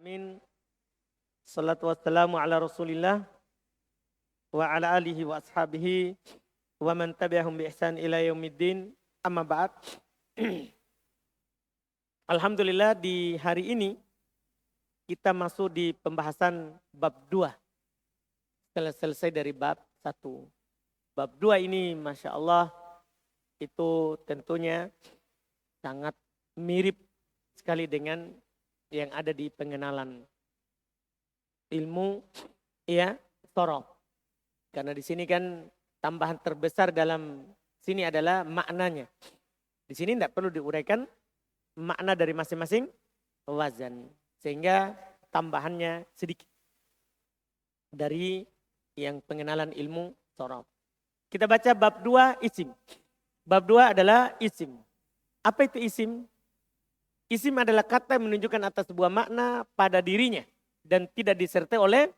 Amin. Salatu wassalamu ala Rasulillah wa ala alihi wa ashabihi wa man tabi'ahum bi ihsan ila yaumiddin. Amma ba'd. Alhamdulillah di hari ini kita masuk di pembahasan bab 2. Setelah selesai dari bab 1. Bab 2 ini Masya Allah itu tentunya sangat mirip sekali dengan yang ada di pengenalan ilmu sorof. Karena di sini kan tambahan terbesar dalam sini adalah maknanya. Di sini tidak perlu diuraikan makna dari masing-masing wazan. Sehingga tambahannya sedikit dari yang pengenalan ilmu sorof. Kita baca bab 2 isim. Bab 2 adalah isim. Apa itu isim? Isim adalah kata yang menunjukkan atas sebuah makna pada dirinya dan tidak disertai oleh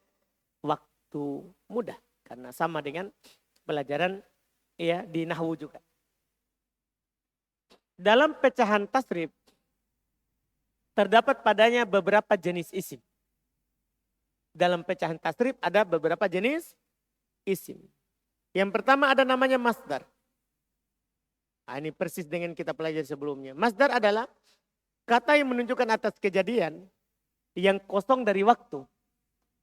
waktu muda. Karena sama dengan pelajaran di nahwu juga. Dalam pecahan tasrif terdapat padanya beberapa jenis isim. Dalam pecahan tasrif ada beberapa jenis isim. Yang pertama ada namanya masdar. Nah, ini persis dengan kita pelajari sebelumnya. Masdar adalah kata yang menunjukkan atas kejadian yang kosong dari waktu.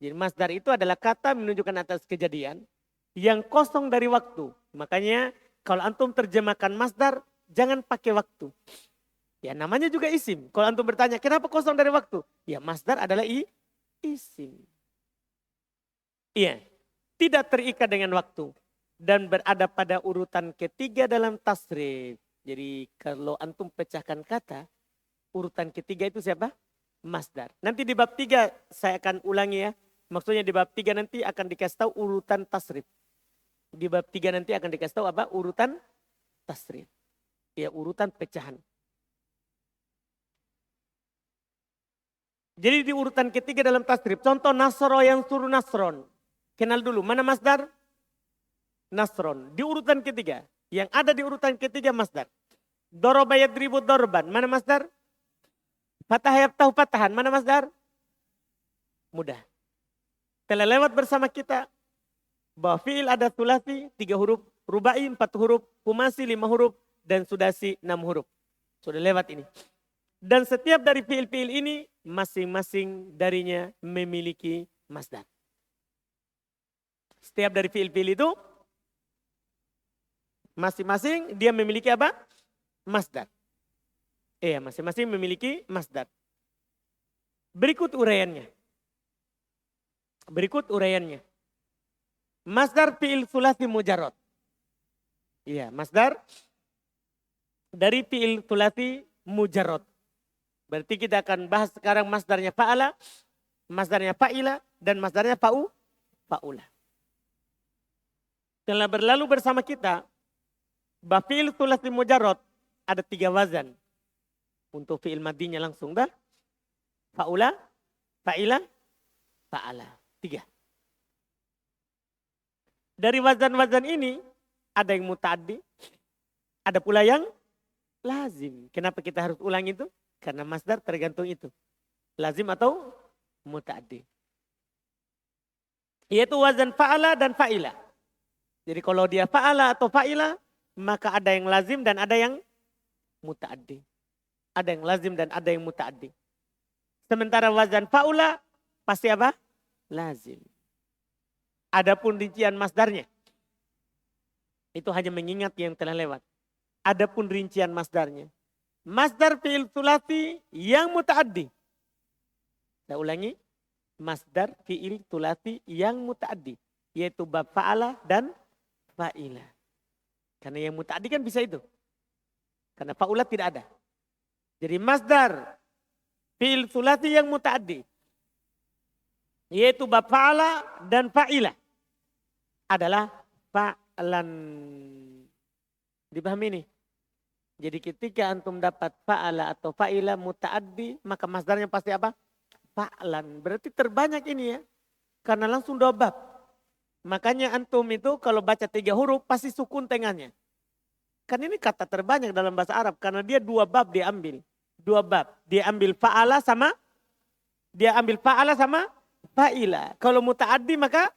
Jadi masdar itu adalah kata menunjukkan atas kejadian yang kosong dari waktu. Makanya kalau antum terjemahkan masdar, jangan pakai waktu. Ya namanya juga isim. Kalau antum bertanya, kenapa kosong dari waktu? Ya masdar adalah isim. Iya, tidak terikat dengan waktu. Dan berada pada urutan ketiga dalam tasrif. Jadi kalau antum pecahkan kata, urutan ketiga itu siapa? Masdar. Nanti di bab 3 saya akan ulangi ya. Maksudnya di bab 3 nanti akan dikasih tahu urutan tasrif. Di bab 3 nanti akan dikasih tahu apa? Urutan tasrif. Ya urutan pecahan. Jadi di urutan ketiga dalam tasrif. Contoh nasro yang suruh nasron. Kenal dulu. Mana masdar? Nasron. Di urutan ketiga. Yang ada di urutan ketiga masdar. Doroba yadribu dorban. Mana masdar? Fatah yaftahu fatahan. Mana masdar? Mudah. Telah lewat bersama kita bahwa fi'il ada sulasi 3 huruf, rubai 4 huruf, kumasi 5 huruf, dan sudasi 6 huruf. Sudah lewat ini. Dan setiap dari fi'il-fi'il ini masing-masing darinya memiliki masdar. Setiap dari fi'il-fi'il itu masing-masing dia memiliki apa? Masdar. Iya, masing-masing memiliki masdar. Berikut uraiannya. Masdar fi'il sulasi mujarrad. Iya, masdar dari fi'il sulasi mujarrad. Berarti kita akan bahas sekarang masdarnya fa'ala, masdarnya fa'ila, dan masdarnya fa'ula. Telah berlalu bersama kita, bahwa fi'il sulasi mujarrad ada 3 wazan. Untuk fi'il madinya langsung dah. Fa'ula, fa'ila, fa'ala. 3. Dari wazan-wazan ini ada yang muta'addi, ada pula yang lazim. Kenapa kita harus ulang itu? Karena masdar tergantung itu. Lazim atau muta'addi. Yaitu wazan fa'ala dan fa'ila. Jadi kalau dia fa'ala atau fa'ila, maka ada yang lazim dan ada yang muta'addi. Ada yang lazim dan ada yang muta'addi. Sementara wazan fa'ula pasti apa? Lazim. Adapun rincian masdarnya, itu hanya mengingat yang telah lewat. Adapun rincian masdarnya, masdar fi'il sulasi yang muta'addi. Saya ulangi, masdar fi'il sulasi yang muta'addi. Yaitu bab fa'ala dan fa'ila. Karena yang muta'addi kan bisa itu. Karena fa'ula tidak ada. Jadi masdar fi'il sulasi yang muta'addi. Yaitu bab fa'ala dan fa'ila. Adalah fa'lan. Dipahami ini? Jadi ketika antum dapat fa'ala atau fa'ila muta'addi, maka masdarnya pasti apa? Fa'lan. Berarti terbanyak ini ya. Karena langsung 2 bab. Makanya antum itu kalau baca 3 huruf pasti sukun tengahnya. Kan ini kata terbanyak dalam bahasa Arab karena dia 2 bab diambil. 2 bab. Dia ambil fa'ala sama Dia ambil fa'ala sama fa'ila. Kalau muta'addi maka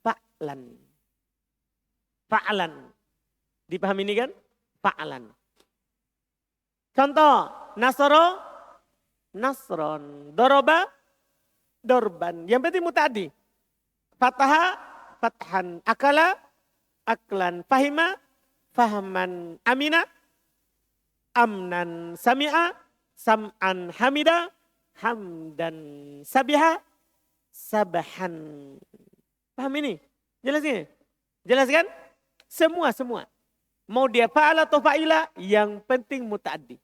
fa'lan. Fa'lan. Dipahami ini kan? Fa'lan. Contoh, nasoro, nasron. Doroba, dorban. Yang penting muta'addi. Fataha, fathan. Akala, aklan. Fahima, fahman. Amina, amnan. Sami'a, sam'an. Hamida, hamdan. Sabiha, sabahan. Paham ini? Jelas ini? Jelas kan? Semua. Mau dia fa'ala atau fa'ila, yang penting muta'addi.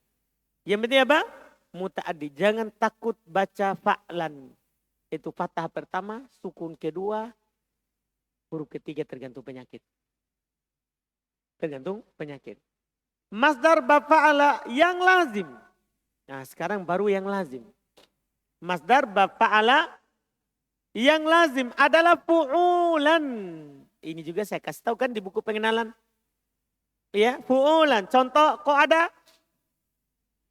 Yang penting apa? Muta'addi. Jangan takut baca fa'lan. Itu fathah pertama, sukun kedua, huruf ketiga tergantung penyakit. Tergantung penyakit. Masdar bab fa'ala yang lazim. Nah sekarang baru yang lazim. Masdar bab fa'ala yang lazim adalah fu'ulan. Ini juga saya kasih tahu kan di buku pengenalan. Ya, fu'ulan. Contoh, kok ada?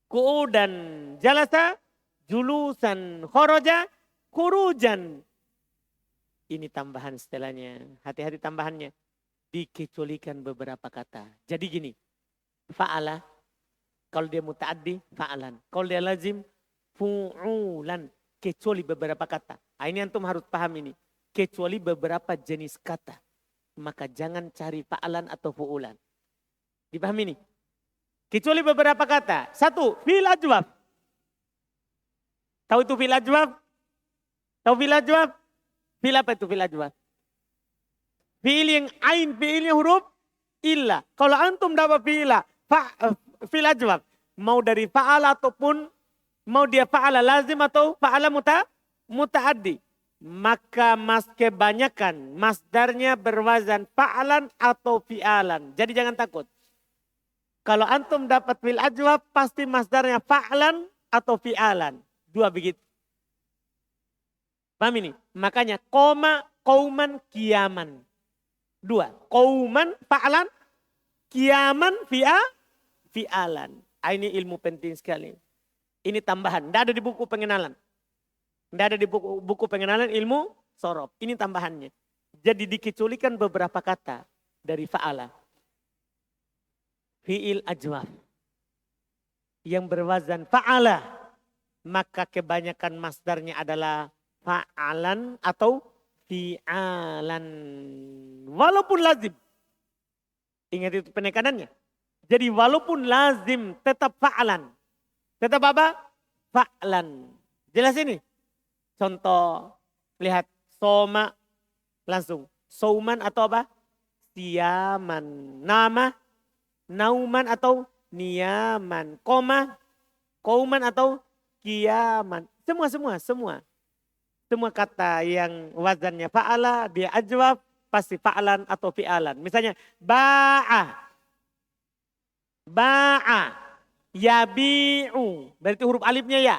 Qu'udan, jalasa, julusan, khoroja, khurujan. Ini tambahan setelahnya. Hati-hati tambahannya. Dikecualikan beberapa kata. Jadi gini, fa'ala. Kalau dia muta'addi, fa'alan. Kalau dia lazim, fu'ulan. Kecuali beberapa kata. Ini antum harus paham ini. Kecuali beberapa jenis kata. Maka jangan cari fa'alan atau fu'ulan. Dipahami ini? Kecuali beberapa kata. Satu, fil ajwab. Tahu itu fil ajwab? Tahu fil ajwab? Fil apa itu fil ajwab? Fi'il yang ain, fi'ilnya huruf illa. Kalau antum dapat fi'ila, fil ajwab. Mau dari fa'ala ataupun mau dia fa'ala lazim atau fa'ala muta'addi. Maka kebanyakan masdarnya berwazan fa'alan atau fi'alan. Jadi jangan takut. Kalau antum dapat fil ajwab pasti masdarnya fa'alan atau fi'alan. Dua begitu. Paham ini? Makanya koma, qauman, kiaman. Dua. Qauman, fa'alan, kiaman, fi'alan. Ini ilmu penting sekali. Ini tambahan. Tidak ada di buku pengenalan. Tidak ada di buku pengenalan ilmu sorof. Ini tambahannya. Jadi dikecualikan beberapa kata dari fa'ala. Fi'il ajwab. Yang berwazan fa'ala. Maka kebanyakan masdarnya adalah fa'alan atau fi'alan. Walaupun lazim. Ingat itu penekanannya. Jadi walaupun lazim tetap fa'alan. Tetap apa? Fa'lan. Jelas ini? Contoh, lihat, soma, langsung. Sauman atau apa? Siaman. Nama, nauman atau niyaman. Koma, kauman atau kiaman. Semua. Semua kata yang wazannya fa'ala, dia ajwab, pasti fa'alan atau fi'alan. Misalnya, ba'a, yabi'u, berarti huruf alifnya ya.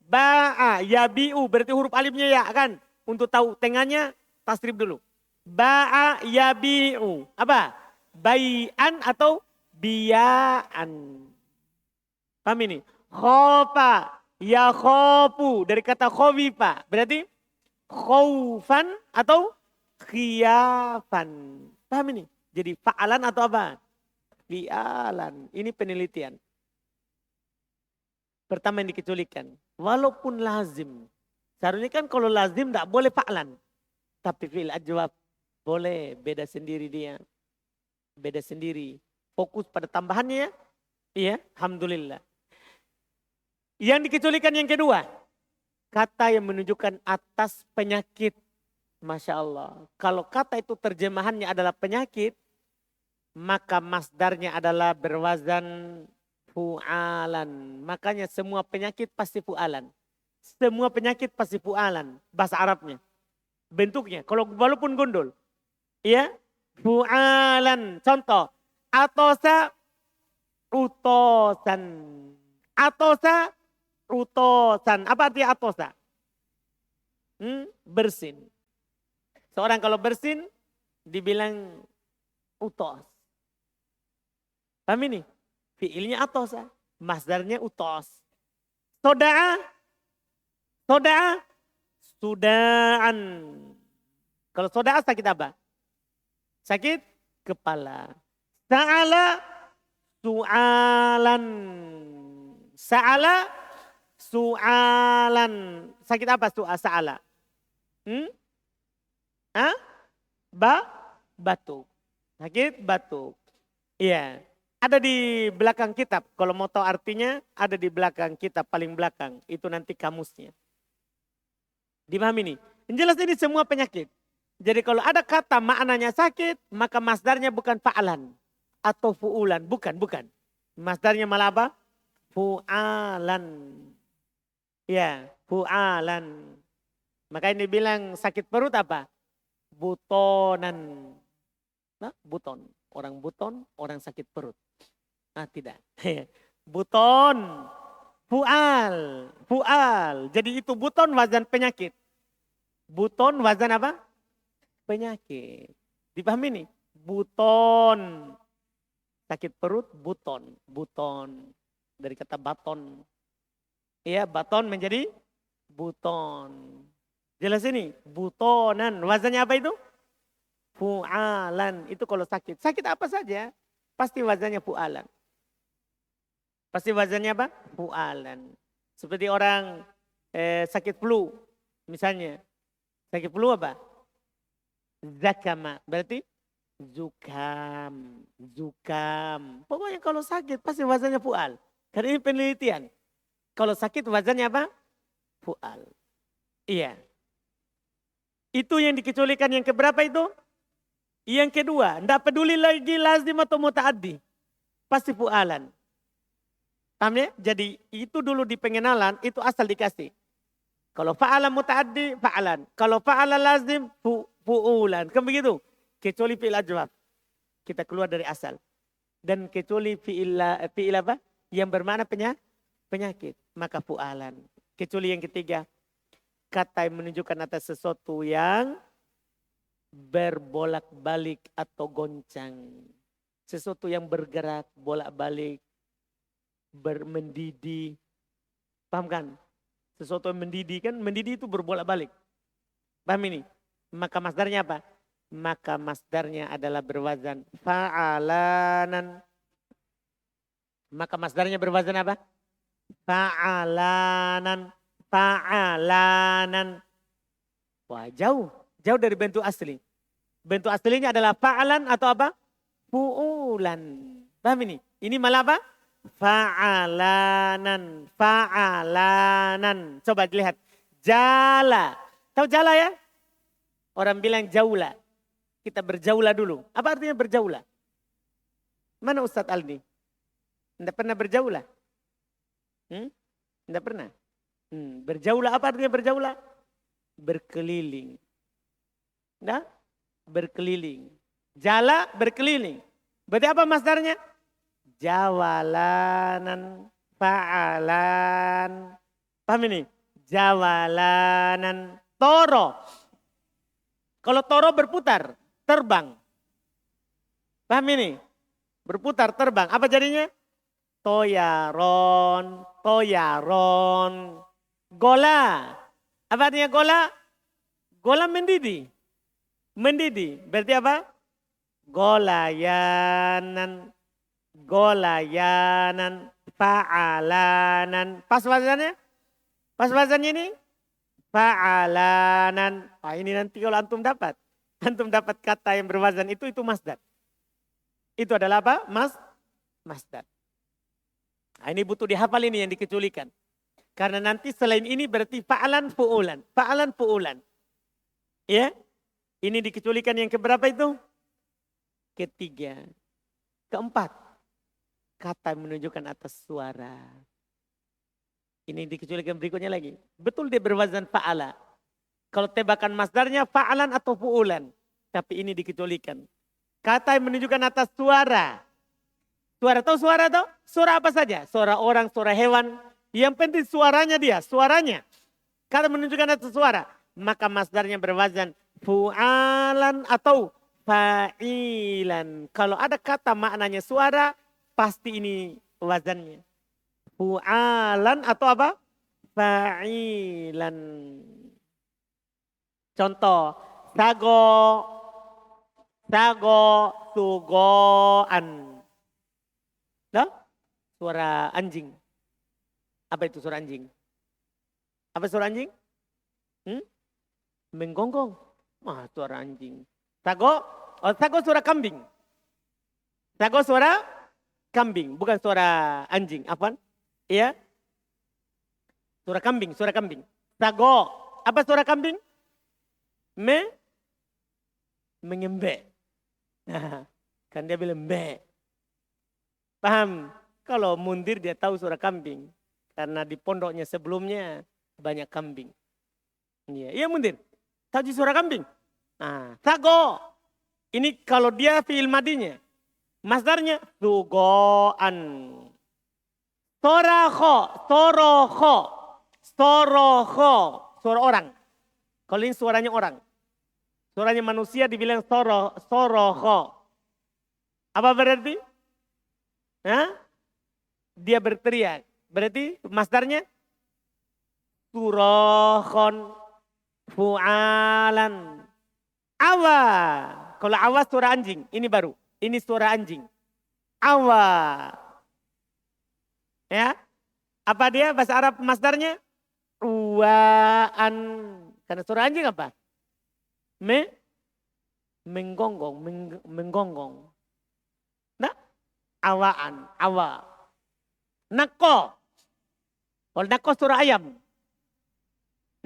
Ba'a, yabi'u, berarti huruf alifnya ya kan. Untuk tahu tengahnya, tasrif dulu. Ba'a, yabi'u. Apa? Bai'an atau biya'an. Paham ini? Khofa, ya khofu. Dari kata khowifa. Berarti khaufan atau khiyafan. Paham ini? Jadi fa'alan atau apa? Fi'alan. Ini penelitian. Pertama yang dikecualikan. Walaupun lazim. Seharusnya kan kalau lazim tidak boleh fa'lan. Tapi fi'il ajwab boleh. Beda sendiri dia. Beda sendiri. Fokus pada tambahannya ya. Iya, alhamdulillah. Yang dikecualikan yang kedua. Kata yang menunjukkan atas penyakit. Masya Allah. Kalau kata itu terjemahannya adalah penyakit. Maka masdarnya adalah berwazan fu'alan. Makanya semua penyakit pasti fu'alan. Semua penyakit pasti fu'alan. Bahasa Arabnya. Bentuknya. Kalau walaupun gondol. Ya. Fu'alan. Contoh. Atosa utosan. Atosa utosan. Apa artinya atosa? Bersin. Seorang kalau bersin dibilang utos. Paham ini? Fi'ilnya atosa. Masdarnya utos. Soda'a Sudaan. Kalau sodaa sakit apa? Sakit kepala. Sa'ala su'alan. Sa'ala su'alan. Sakit apa sa'ala? Hah? Batuk. Sakit batuk. Iya. Ada di belakang kitab. Kalau mau tahu artinya ada di belakang kitab paling belakang. Itu nanti kamusnya. Dipahami nih. Yang jelas ini semua penyakit. Jadi kalau ada kata maknanya sakit, maka masdarnya bukan fa'alan atau fu'ulan. Bukan. Masdarnya malah apa? Fu'alan. Ya, fu'alan. Makanya dibilang sakit perut apa? Butonan. Nah, buton. Orang buton, orang sakit perut. Ah, tidak. Buton. Fu'al. Jadi itu buton wazan penyakit. Buton wazan apa? Penyakit. Dipahami nih? Buton. Sakit perut, buton. Dari kata baton. Iya, baton menjadi buton. Jelas ini? Butonan. Wazannya apa itu? Fu'alan. Itu kalau sakit. Sakit apa saja, pasti wazannya fu'alan. Pasti wazannya apa? Fu'alan. Seperti orang sakit flu. Misalnya. Sakit flu apa? Zakama. Berarti zukam. Pokoknya kalau sakit pasti wazannya fu'al. Karena ini penelitian. Kalau sakit wazannya apa? Fu'al. Iya. Itu yang dikecualikan yang keberapa itu? Yang kedua. Tidak peduli lagi lazim atau muta'addi. Pasti fu'alan. Paham ya? Jadi itu dulu di pengenalan itu asal dikasih. Kalau fa'alan muta'addi, fa'alan. Kalau fa'alan lazim, fu'ulan. Kan begitu? Kecuali fi'il ajwab. Kita keluar dari asal. Dan kecuali fi'il apa? Yang bermakna penyakit. Maka fu'alan. Kecuali yang ketiga. Kata yang menunjukkan atas sesuatu yang berbolak-balik atau goncang. Sesuatu yang bergerak, bolak-balik, mendidih. Paham kan? Sesuatu yang mendidih kan, mendidih itu berbolak-balik. Paham ini? Maka masdarnya apa? Maka masdarnya adalah berwazan fa'alanan. Maka masdarnya berwazan apa? Fa'alanan. Wah, jauh dari bentuk asli. Bentuk aslinya adalah fa'alan atau apa? Fu'ulan. Paham ini? Ini malah apa? Fa'alanan. Coba dilihat. Jala. Tahu jala ya? Orang bilang jaulah. Kita berjaulah dulu. Apa artinya berjaulah? Mana Ustadz Aldi? Tidak pernah berjaulah? Tidak pernah. Berjaulah apa artinya berjaulah? Berkeliling. Nah, berkeliling. Jala berkeliling. Berarti apa masdarnya? Jawalanan, fa'alan. Paham ini? Jawalanan. Toro. Kalau toro berputar, terbang. Paham ini? Berputar, terbang. Apa jadinya? Toyaron. Gola. Apa artinya gola? Gola mendidih. Berarti apa? Golayanan. Fa'alanan. Pas wazannya ini? Fa'alanan. Wah, ini nanti kalau antum dapat kata yang berwazan itu masdar. Itu adalah apa? Masdar. Nah, ini butuh dihafal ini yang dikecualikan. Karena nanti selain ini berarti fa'alan fu'ulan. Ya. Ini dikecualikan yang keberapa itu? Ketiga. Keempat. Kata menunjukkan atas suara. Ini dikecualikan berikutnya lagi. Betul dia berwazan fa'ala. Kalau tebakan masdarnya fa'alan atau fu'ulan. Tapi ini dikecualikan. Kata yang menunjukkan atas suara. Suara tahu suara tahu? Suara apa saja? Suara orang, suara hewan. Yang penting suaranya. Kata menunjukkan atas suara. Maka masdarnya berwazan fu'alan atau fa'ilan. Kalau ada kata maknanya suara, pasti ini wazannya. Fu'alan atau apa? Fa'ilan. Contoh, sago, sugoan. Dah? Suara anjing. Apa itu suara anjing? Apa suara anjing? Menggonggong. Suara anjing. Sago, sago suara kambing. Sago suara kambing, bukan suara anjing. Apa? Iya? Suara kambing, suara kambing. Sago, apa suara kambing? Mengembek. Nah, kan dia bilang be. Paham? Kalau mundir dia tahu suara kambing. Karena di pondoknya sebelumnya banyak kambing. Iya, iya mundir. Tahu suara kambing? Nah, sago. Ini kalau dia fi'il madinya. Masdarnya sugoan. Soraho, soroho, soroho. Suara orang. Kalau ini suaranya orang. Suaranya manusia dibilang soroho. Apa berarti? Hah? Dia berteriak. Berarti masdarnya surohon fu'alan. Awa. Kalau awa suara anjing. Ini baru. Ini suara anjing. Awa. Ya. Apa dia bahasa Arab masdarnya? Uwaan. Karena suara anjing apa? Menggonggong. Menggonggong. Nah, awaan. Awa. Nako. Kalau nako suara ayam.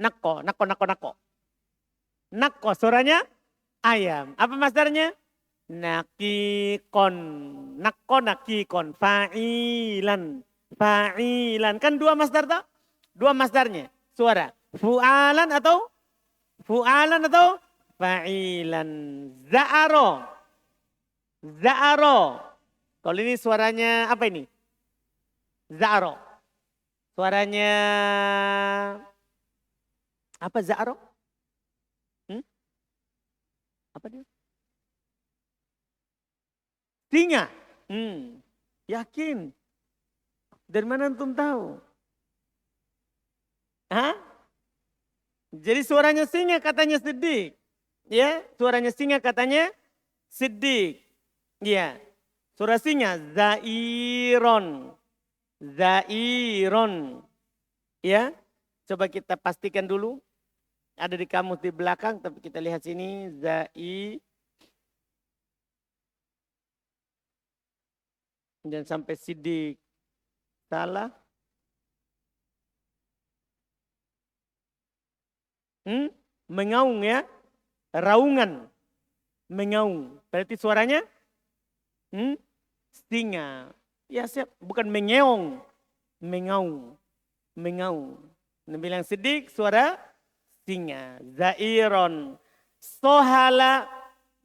Nako. Nako suaranya ayam. Apa masdarnya? Nakikon. Nako nakikon. Fa'ilan. Fa'ilan. Kan dua masdar tak? Dua masdarnya. Suara. Fu'alan atau fa'ilan. Za'aro. Kalau ini suaranya apa ini? Za'aro. Suaranya apa za'aro? Apa dia? Singa. Yakin. Dari mana antum tahu? Hah? Jadi suaranya singa katanya Siddiq. Ya, suaranya singa katanya Siddiq. Ya. Suara singa zairon. Ya. Coba kita pastikan dulu. Ada di kamus di belakang tapi kita lihat sini jangan sampai Siddiq salah. Mengaung ya. Raungan. Mengaung. Berarti suaranya singa. Ya siap. Bukan mengeong. Mengaung. Bilang Siddiq suara singa. Zairon. Sohala.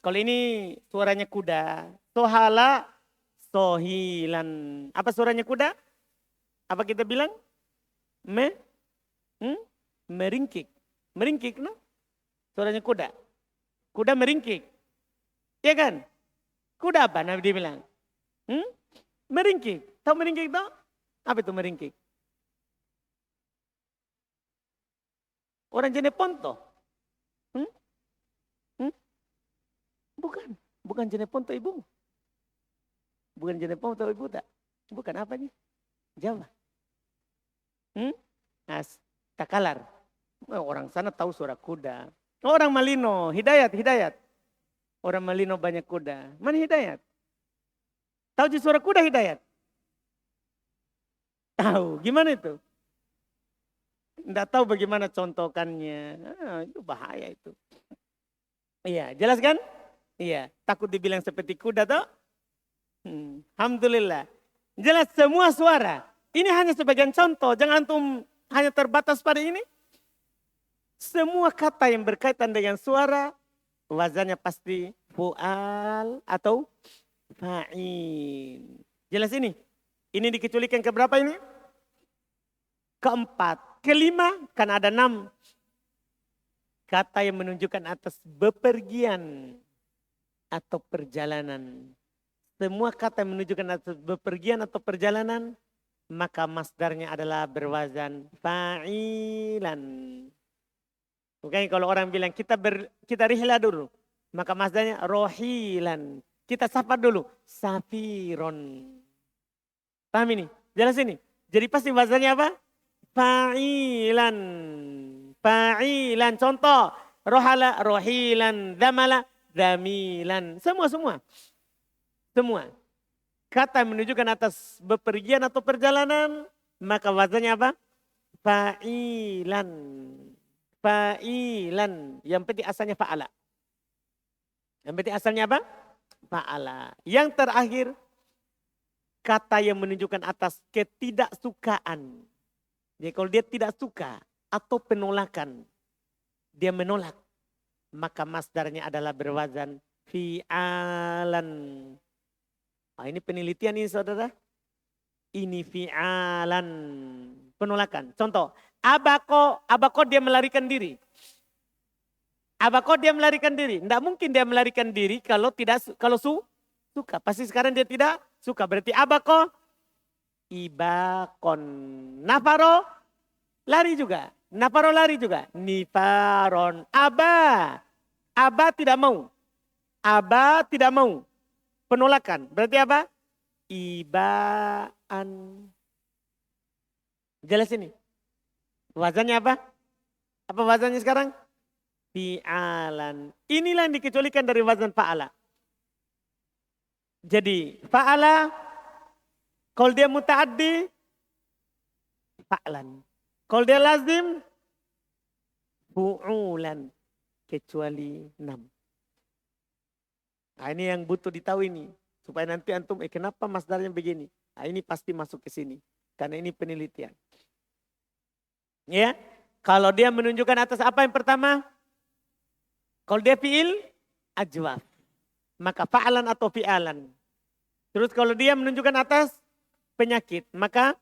Kalau ini suaranya kuda. Sohala. Sohilan. Apa suaranya kuda? Apa kita bilang? Meringkik. Meringkik, no? Suaranya kuda. Kuda meringkik. Iya kan? Kuda apa Nabi bilang? Meringkik. Tahu meringkik tahu? Apa itu meringkik? Orang Jeneponto. Bukan Jeneponto ibu. Bukan Jeneponto ibu tak. Bukan apa nih? Jawa. Takalar. Orang sana tahu suara kuda. Orang Malino, Hidayat. Orang Malino banyak kuda. Mana Hidayat? Tahu suara kuda Hidayat? Tahu. Gimana itu? Tidak tahu bagaimana contohkannya. Itu bahaya itu. Iya, jelas kan? Iya, takut dibilang seperti kuda toh? Alhamdulillah. Jelas semua suara. Ini hanya sebagian contoh. Jangan antum hanya terbatas pada ini. Semua kata yang berkaitan dengan suara, wazannya pasti fu'al atau fa'il. Jelas ini? Ini dikecualikan ke berapa ini? Keempat. Kelima, kan ada 6 kata yang menunjukkan atas bepergian atau perjalanan. Semua kata yang menunjukkan atas bepergian atau perjalanan, maka masdarnya adalah berwazan fa'ilan. Makanya kalau orang bilang kita rihla dulu. Maka masdarnya rohilan. Kita safar dulu. Safiron. Paham ini? Jelas ini? Jadi pasti wazannya apa? Fa'ilan. Fa'ilan. Contoh. Rohala, rohilan. Damala, damilan. Semua. Kata menunjukkan atas bepergian atau perjalanan. Maka wazannya apa? Fa'ilan. Fa'ilan. Yang penting asalnya fa'ala. Yang penting asalnya apa? Fa'ala. Yang terakhir. Kata yang menunjukkan atas ketidaksukaan. Jadi kalau dia tidak suka atau penolakan. Dia menolak. Maka masdarnya adalah berwazan fi'alan. Ini penelitian ini saudara. Ini fi'alan. Penolakan. Contoh. Abako dia melarikan diri. Abako dia melarikan diri. Tidak mungkin dia melarikan diri kalau suka. Pasti sekarang dia tidak suka. Berarti abako ibakon. Nafaro lari juga. Nafaro lari juga. Nifaron. Aba tidak mau. Aba tidak mau. Penolakan. Berarti apa? Ibaan. Jelas ini. Wazannya apa? Apa wazannya sekarang? Fi'alan. Inilah yang dikecualikan dari wazan fa'ala. Jadi fa'ala. Kalau dia muta'addi. Fa'lan. Kalau dia lazim. Fu'ulan. Kecuali 6. Nah, ini yang butuh ditahu ini. Supaya nanti antum, kenapa masdarnya begini? Nah, ini pasti masuk ke sini. Karena ini penelitian. Ya, kalau dia menunjukkan atas apa yang pertama? Kalau dia fi'il, ajwaf. Maka fa'alan atau fi'alan. Terus kalau dia menunjukkan atas penyakit, maka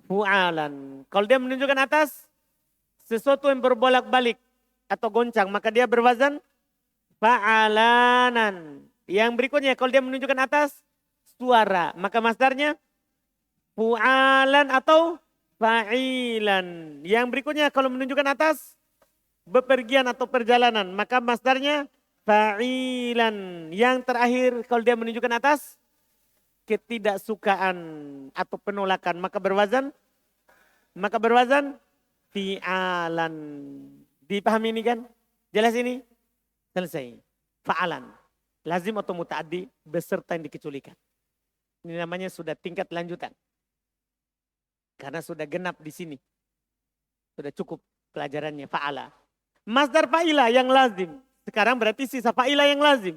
fu'alan. Kalau dia menunjukkan atas sesuatu yang berbolak-balik atau goncang, maka dia berwazan fa'alanan. Yang berikutnya kalau dia menunjukkan atas suara, maka masdarnya fu'alan atau fa'ilan. Yang berikutnya kalau menunjukkan atas bepergian atau perjalanan, maka masdarnya fa'ilan. Yang terakhir kalau dia menunjukkan atas ketidaksukaan atau penolakan, maka berwazan fi'alan. Dipahami ini kan? Jelas ini? Selesai. Fa'alan. Lazim atau muta'addi beserta yang dikecualikan. Ini namanya sudah tingkat lanjutan. Karena sudah genap di sini. Sudah cukup pelajarannya fa'ala. Masdar fa'ila yang lazim. Sekarang berarti sisa fa'ila yang lazim.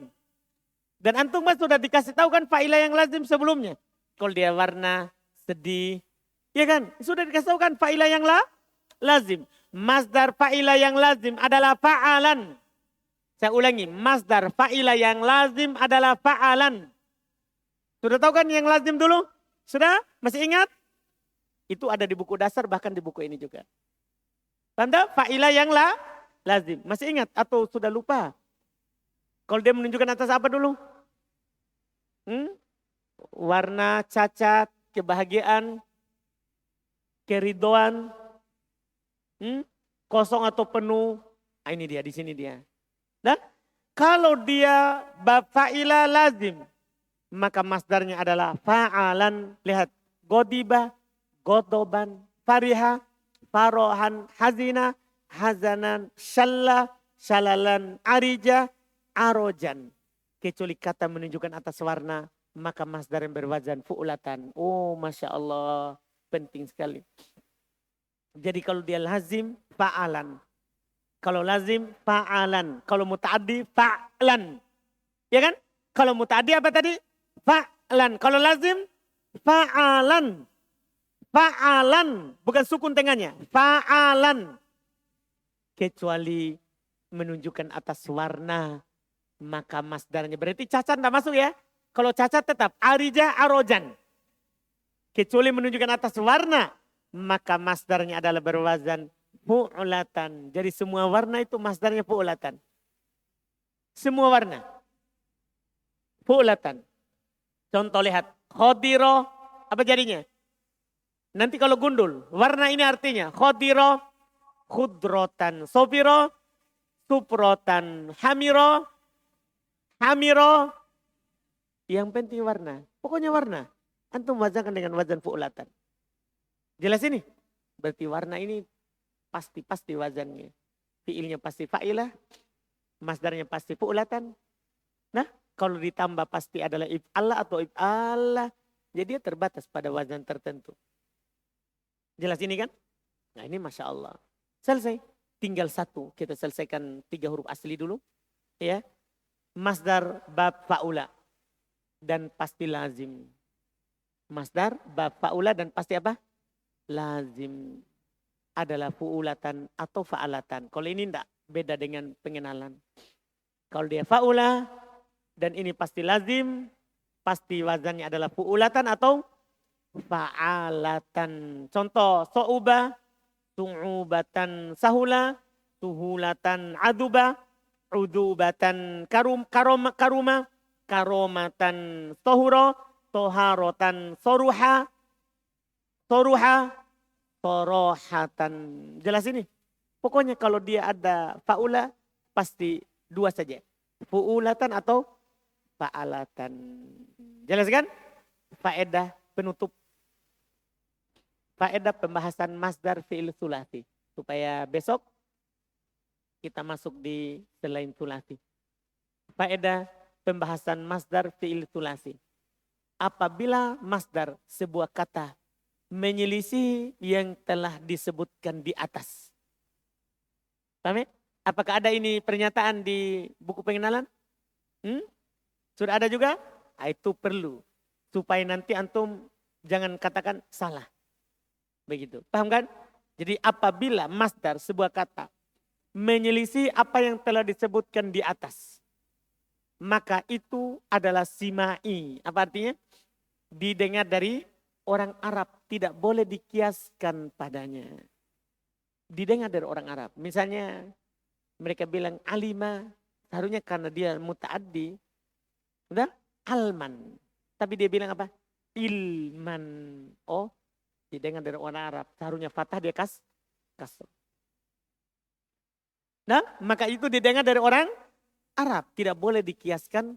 Dan antum mas sudah dikasih tahu kan fa'ila yang lazim sebelumnya. Kalau dia warna, sedih. Ya kan? Sudah dikasih tahu kan fa'ila yang lazim. Masdar fa'ila yang lazim adalah fa'alan. Saya ulangi, masdar fa'ila yang lazim adalah fa'alan. Sudah tahu kan yang lazim dulu? Sudah? Masih ingat? Itu ada di buku dasar, bahkan di buku ini juga. Tanda fa'ila yang lazim. Masih ingat atau sudah lupa? Kalau dia menunjukkan atas apa dulu? Warna, cacat, kebahagiaan, keridoan, kosong atau penuh. Ini dia, di sini dia. Dan kalau dia fa'ila lazim, maka masdarnya adalah fa'alan. Lihat, godiba, godoban, fariha, farohan, hazina, hazanan, syalla, syalalan, arija, arojan. Kecuali kata menunjukkan atas warna, maka masdar yang berwazan fu'ulatan. Oh, Masya Allah, penting sekali. Jadi kalau dia lazim, fa'alan. Kalau lazim, fa'alan. Kalau muta'addi, fa'lan. Ya kan? Kalau muta'addi apa tadi? Fa'lan. Kalau lazim, fa'alan. Fa'alan. Bukan sukun tengahnya. Fa'alan. Kecuali menunjukkan atas warna. Maka masdarnya. Berarti cacat tidak masuk ya. Kalau cacat tetap. Arija, arojan. Kecuali menunjukkan atas warna. Maka masdarnya adalah berwazan fu'ulatan. Jadi semua warna itu masdarnya fu'ulatan. Semua warna. Fu'ulatan. Contoh lihat. Khodiro. Apa jadinya? Nanti kalau gundul. Warna ini artinya. Khodiro. Khudrotan. Sofiro. Suprotan hamiro. Hamiro. Yang penting warna. Pokoknya warna. Antum wazankan dengan wazan fu'ulatan. Jelas ini? Berarti warna ini pasti wazannya. Fi'ilnya pasti fa'ilah. Masdarnya pasti fu'ulatan. Nah, kalau ditambah pasti adalah if'ala atau if'ala. Jadi dia terbatas pada wazan tertentu. Jelas ini kan? Nah ini Masya Allah. Selesai. Tinggal satu. Kita selesaikan 3 huruf asli dulu. Ya. Masdar bab fa'ula. Dan pasti lazim. Masdar bab fa'ula dan pasti apa? Lazim. Adalah fu'ulatan atau fa'alatan. Kalau ini enggak. Beda dengan pengenalan. Kalau dia fa'ula. Dan ini pasti lazim. Pasti wazannya adalah fu'ulatan atau fa'alatan. Contoh. So'uba. Su'ubatan sahula. Suhulatan aduba. Udubatan karuma. Karomatan tohuro. Toharotan soruha. Soruha. Sorohatan. Jelas ini? Pokoknya kalau dia ada fa'ula. Pasti 2 saja. Fu'ulatan atau fa'alatan. Jelas kan? Faedah penutup. Faedah pembahasan masdar fi'il tsulasi. Supaya besok kita masuk di selain tsulasi. Faedah pembahasan masdar fi'il tsulasi. Apabila masdar sebuah kata menyelisih yang telah disebutkan di atas. Paham ya? Apakah ada ini pernyataan di buku pengenalan? Sudah ada juga? Nah, itu perlu. Supaya nanti antum jangan katakan salah. Begitu. Paham kan? Jadi apabila masdar sebuah kata menyelisih apa yang telah disebutkan di atas. Maka itu adalah simai. Apa artinya? Didengar dari orang Arab. Tidak boleh dikiaskan padanya. Didengar dari orang Arab. Misalnya mereka bilang alima. Seharusnya karena dia muta'addi. Udah? Alman. Tapi dia bilang apa? Ilman. Oh. Didengar dari orang Arab. Seharusnya fathah dia kasr. Nah, maka itu didengar dari orang Arab. Tidak boleh dikiaskan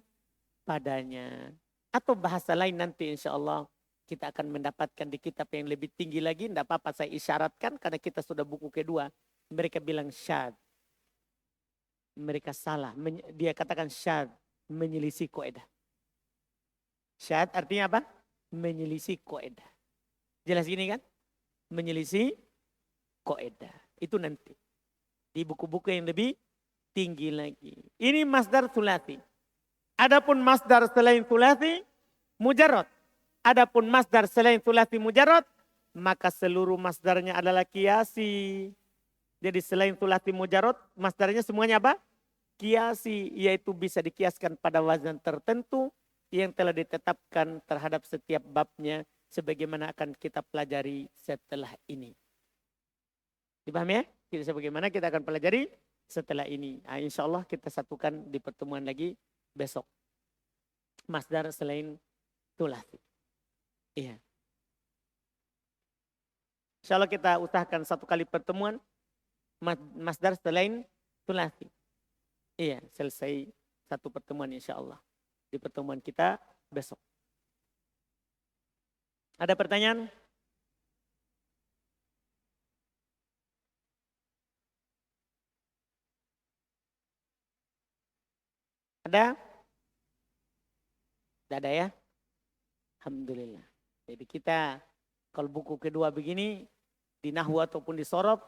padanya. Atau bahasa lain nanti insya Allah kita akan mendapatkan di kitab yang lebih tinggi lagi. Tidak apa-apa saya isyaratkan karena kita sudah buku kedua. Mereka bilang syad. Mereka salah. Dia katakan syad. Menyelisih kaidah. Syad artinya apa? Menyelisih kaidah. Jelas gini kan? Menyelisih kaidah. Itu nanti. Di buku-buku yang lebih tinggi lagi. Ini masdar tsulasi. Adapun masdar selain tsulasi, mujarrad. Adapun masdar selain tsulasi mujarrad, maka seluruh masdarnya adalah kiasi. Jadi selain tsulasi mujarrad, masdarnya semuanya apa? Kiasi, yaitu bisa dikiaskan pada wazan tertentu yang telah ditetapkan terhadap setiap babnya sebagaimana akan kita pelajari setelah ini. Dipahami ya? Sebagaimana kita akan pelajari setelah ini. Nah, insya Allah kita satukan di pertemuan lagi besok. Masdar selain tsulasi. Iya. Insya Allah kita usahakan 1 kali pertemuan. Masdar selain tsulasi. Iya, selesai 1 pertemuan insya Allah. Di pertemuan kita besok. Ada pertanyaan? Ada? Tidak ada ya? Alhamdulillah. Jadi kita kalau buku kedua begini di nahwu ataupun di sorof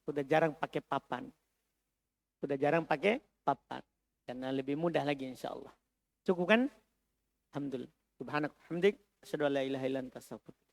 sudah jarang pakai papan. Sudah jarang pakai papan. Karena lebih mudah lagi insya Allah. Cukup kan? Alhamdulillah. Subhanak hamdik. Asyhadu an la ilaha illa anta astaghfiruka.